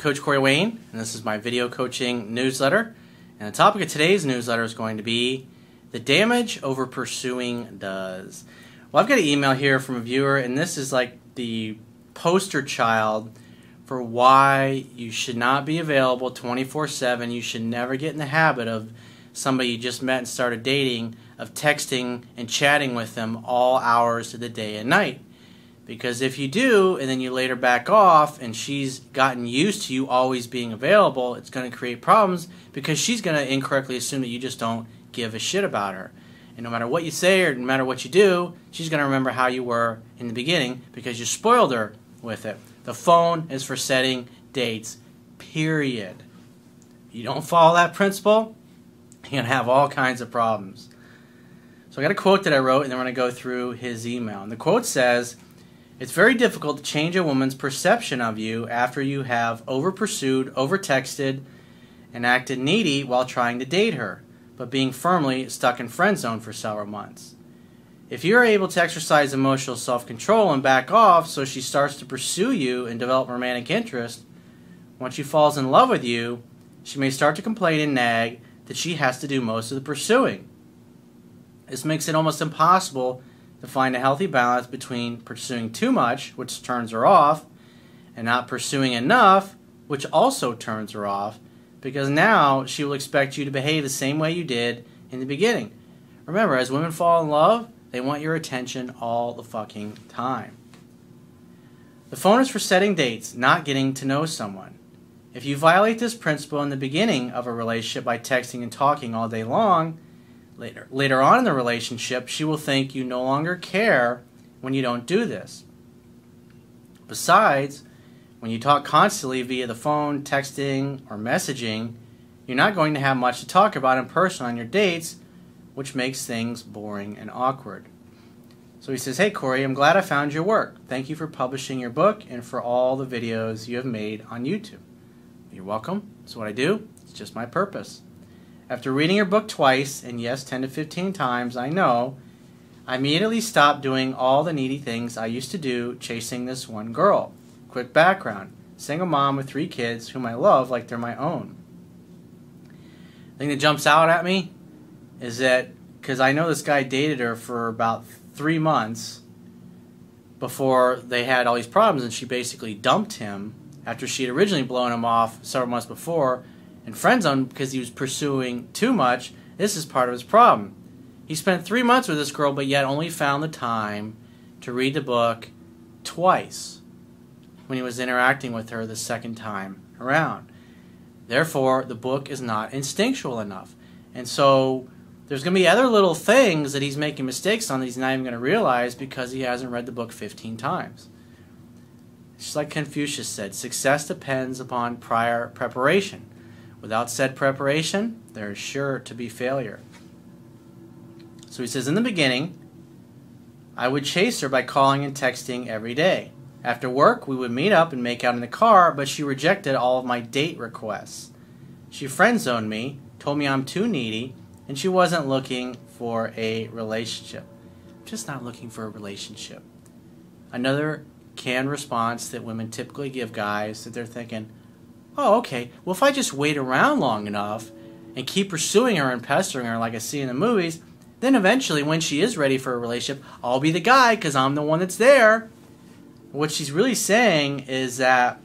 Coach Corey Wayne, and this is my video coaching newsletter. And the topic of today's newsletter is going to be the damage over pursuing does. Well, I've got an email here from a viewer, and this is like the poster child for why you should not be available 24/7. You should never get in the habit of somebody you just met and started dating, of texting and chatting with them all hours of the day and night. Because if you do, and then you later back off, and she's gotten used to you always being available, it's going to create problems because she's going to incorrectly assume that you just don't give a shit about her. And no matter what you say or no matter what you do, she's going to remember how you were in the beginning because you spoiled her with it. The phone is for setting dates, period. You don't follow that principle, you're going to have all kinds of problems. So I got a quote that I wrote, and then we're going to go through his email. And the quote says, "It's very difficult to change a woman's perception of you after you have over-pursued, over-texted, and acted needy while trying to date her, but being firmly stuck in friend zone for several months. If you are able to exercise emotional self-control and back off so she starts to pursue you and develop romantic interest, once she falls in love with you, she may start to complain and nag that she has to do most of the pursuing. This makes it almost impossible to find a healthy balance between pursuing too much, which turns her off, and not pursuing enough, which also turns her off, because now she will expect you to behave the same way you did in the beginning. Remember, as women fall in love, they want your attention all the fucking time. The phone is for setting dates, not getting to know someone. If you violate this principle in the beginning of a relationship by texting and talking all day long, later on in the relationship, she will think you no longer care when you don't do this. Besides, when you talk constantly via the phone, texting, or messaging, you're not going to have much to talk about in person on your dates, which makes things boring and awkward." So he says, "Hey Corey, I'm glad I found your work. Thank you for publishing your book and for all the videos you have made on YouTube." You're welcome. That's what I do. It's just my purpose. "After reading your book twice, and yes, 10 to 15 times, I know, I immediately stopped doing all the needy things I used to do chasing this one girl. Quick background. Single mom with 3 kids whom I love like they're my own." The thing that jumps out at me is that, because I know this guy dated her for about 3 months before they had all these problems, and she basically dumped him after she had originally blown him off several months before in friend zone because he was pursuing too much. This is part of his problem. He spent 3 months with this girl, but yet only found the time to read the book twice when he was interacting with her the second time around. Therefore, the book is not instinctual enough. And so there's going to be other little things that he's making mistakes on that he's not even going to realize because he hasn't read the book 15 times. It's just like Confucius said, success depends upon prior preparation. Without said preparation, there is sure to be failure. So he says, in the beginning, I would chase her by calling and texting every day. After work, we would meet up and make out in the car, but she rejected all of my date requests. She friend-zoned me, told me I'm too needy, and she wasn't looking for a relationship. I'm just not looking for a relationship. Another canned response that women typically give guys that they're thinking, oh, okay, well, if I just wait around long enough and keep pursuing her and pestering her like I see in the movies, then eventually when she is ready for a relationship, I'll be the guy because I'm the one that's there. What she's really saying is that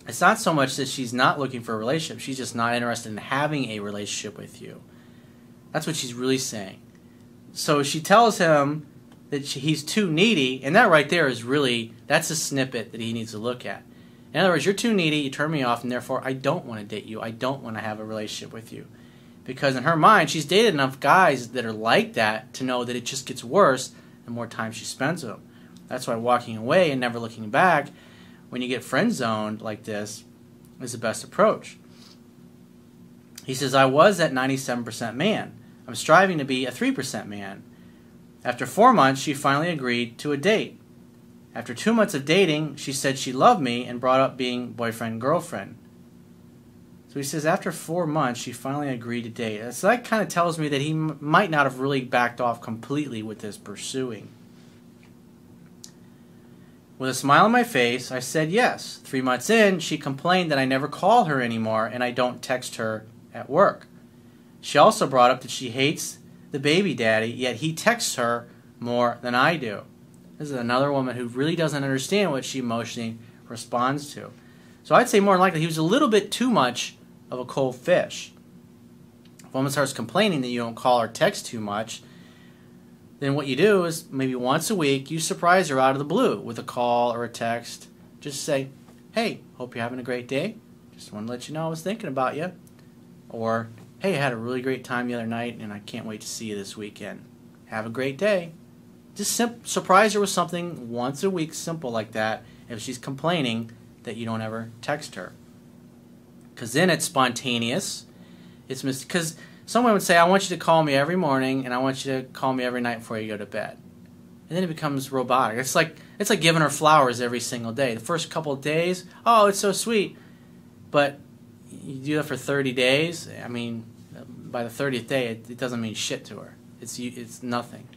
it's not so much that she's not looking for a relationship, she's just not interested in having a relationship with you. That's what she's really saying. So she tells him that he's too needy, and that right there is really, that's a snippet that he needs to look at. In other words, you're too needy, you turn me off, and therefore I don't want to date you. I don't want to have a relationship with you. Because in her mind, she's dated enough guys that are like that to know that it just gets worse the more time she spends with them. That's why walking away and never looking back when you get friend-zoned like this is the best approach. He says, I was at 97% man. I'm striving to be a 3% man. After 4 months, she finally agreed to a date. After 2 months of dating, she said she loved me and brought up being boyfriend-girlfriend. So he says after 4 months, she finally agreed to date. So that kind of tells me that he might not have really backed off completely with this pursuing. With a smile on my face, I said yes. 3 months in, she complained that I never call her anymore and I don't text her at work. She also brought up that she hates the baby daddy, yet he texts her more than I do. This is another woman who really doesn't understand what she emotionally responds to. So I'd say more than likely he was a little bit too much of a cold fish. If a woman starts complaining that you don't call or text too much, then what you do is maybe once a week you surprise her out of the blue with a call or a text. Just say, hey, hope you're having a great day. Just want to let you know I was thinking about you. Or, hey, I had a really great time the other night and I can't wait to see you this weekend. Have a great day. Just surprise her with something once a week, simple like that, if she's complaining that you don't ever text her. Because then it's spontaneous. It's because someone would say, I want you to call me every morning and I want you to call me every night before you go to bed. And then it becomes robotic. It's like giving her flowers every single day. The first couple of days, oh, it's so sweet. But you do that for 30 days, I mean, by the 30th day, it doesn't mean shit to her. It's nothing.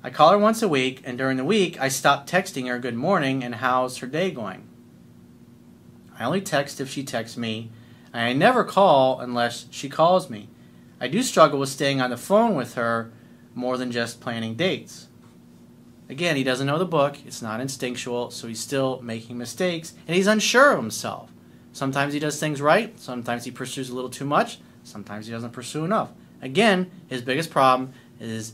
I call her once a week, and during the week, I stop texting her good morning and how's her day going. I only text if she texts me, and I never call unless she calls me. I do struggle with staying on the phone with her more than just planning dates. Again, he doesn't know the book, it's not instinctual, so he's still making mistakes, and he's unsure of himself. Sometimes he does things right, sometimes he pursues a little too much, sometimes he doesn't pursue enough. Again, his biggest problem is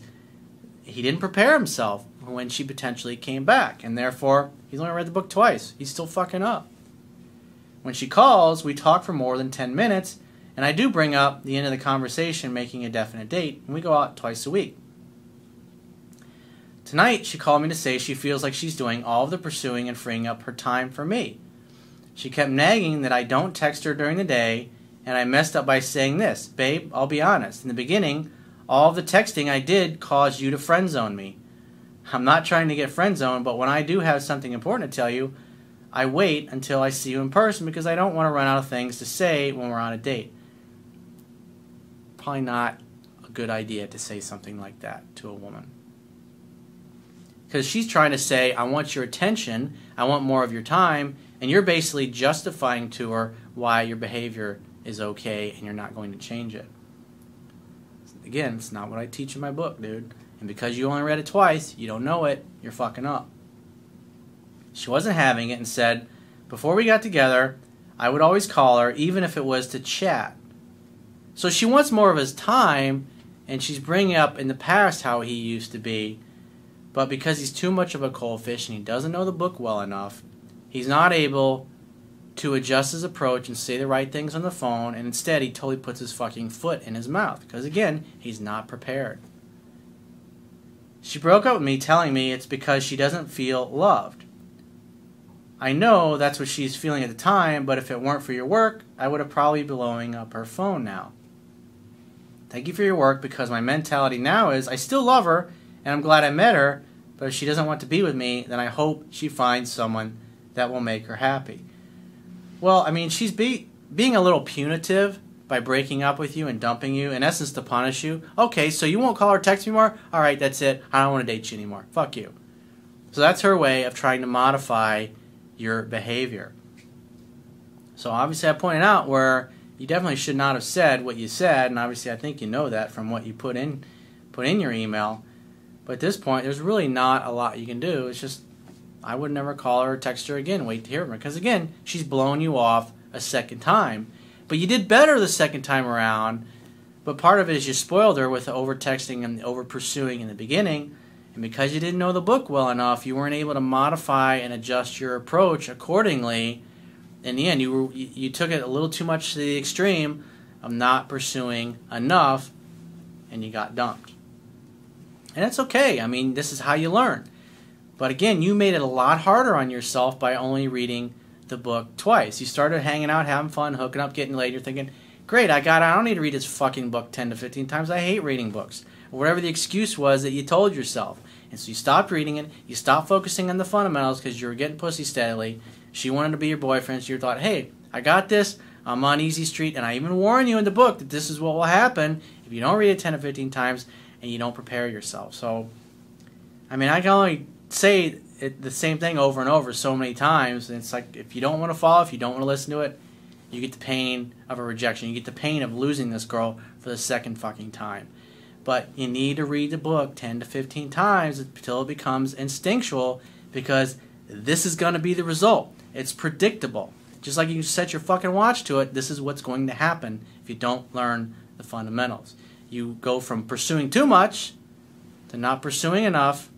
he didn't prepare himself when she potentially came back, and therefore, he's only read the book twice. He's still fucking up. When she calls, we talk for more than 10 minutes, and I do bring up the end of the conversation, making a definite date, and we go out twice a week. Tonight, she called me to say she feels like she's doing all of the pursuing and freeing up her time for me. She kept nagging that I don't text her during the day, and I messed up by saying this, babe, I'll be honest. In the beginning, all of the texting I did caused you to friend zone me. I'm not trying to get friend zoned, but when I do have something important to tell you, I wait until I see you in person because I don't want to run out of things to say when we're on a date. Probably not a good idea to say something like that to a woman. Because she's trying to say, I want your attention, I want more of your time, and you're basically justifying to her why your behavior is okay and you're not going to change it. Again, it's not what I teach in my book, dude. And because you only read it twice, you don't know it, you're fucking up. She wasn't having it and said, before we got together, I would always call her, even if it was to chat. So she wants more of his time, and she's bringing up in the past how he used to be. But because he's too much of a cold fish and he doesn't know the book well enough, he's not able to adjust his approach and say the right things on the phone, and instead he totally puts his fucking foot in his mouth. Because again, he's not prepared. She broke up with me telling me it's because she doesn't feel loved. I know that's what she's feeling at the time, but if it weren't for your work, I would have probably been blowing up her phone now. Thank you for your work, because my mentality now is I still love her, and I'm glad I met her, but if she doesn't want to be with me, then I hope she finds someone that will make her happy. Well, I mean, she's being a little punitive by breaking up with you and dumping you, in essence to punish you. Okay, so you won't call or text me more? Alright, that's it. I don't want to date you anymore. Fuck you. So that's her way of trying to modify your behavior. So obviously I pointed out where you definitely should not have said what you said, and obviously I think you know that from what you put in your email. But at this point, there's really not a lot you can do. It's just, I would never call her or text her again, wait to hear from her. Because again, she's blown you off a second time. But you did better the second time around, but part of it is you spoiled her with the over-texting and the over-pursuing in the beginning. And because you didn't know the book well enough, you weren't able to modify and adjust your approach accordingly. In the end, you took it a little too much to the extreme of not pursuing enough, and you got dumped. And that's okay. I mean, this is how you learn. But again, you made it a lot harder on yourself by only reading the book twice. You started hanging out, having fun, hooking up, getting laid. You're thinking, great, I don't need to read this fucking book 10 to 15 times. I hate reading books. Or whatever the excuse was that you told yourself. And so you stopped reading it. You stopped focusing on the fundamentals because you were getting pussy steadily. She wanted to be your boyfriend. So you thought, hey, I got this. I'm on easy street. And I even warn you in the book that this is what will happen if you don't read it 10 to 15 times and you don't prepare yourself. So, I mean, I can only say the same thing over and over so many times, and it's like, if you don't want to follow, if you don't want to listen to it, you get the pain of a rejection. You get the pain of losing this girl for the second fucking time. But you need to read the book 10 to 15 times until it becomes instinctual, because this is going to be the result. It's predictable. Just like you set your fucking watch to it, this is what's going to happen if you don't learn the fundamentals. You go from pursuing too much to not pursuing enough,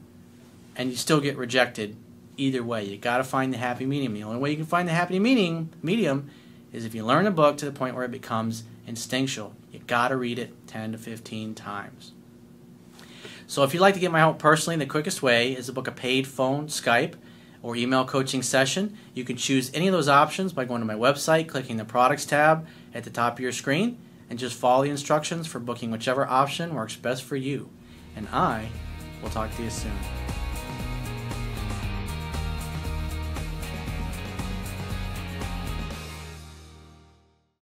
and you still get rejected either way. You got to find the happy medium. The only way you can find the happy medium is if you learn a book to the point where it becomes instinctual. You got to read it 10 to 15 times. So if you'd like to get my help personally, the quickest way is to book a paid phone, Skype, or email coaching session. You can choose any of those options by going to my website, clicking the products tab at the top of your screen, and just follow the instructions for booking whichever option works best for you. And I will talk to you soon.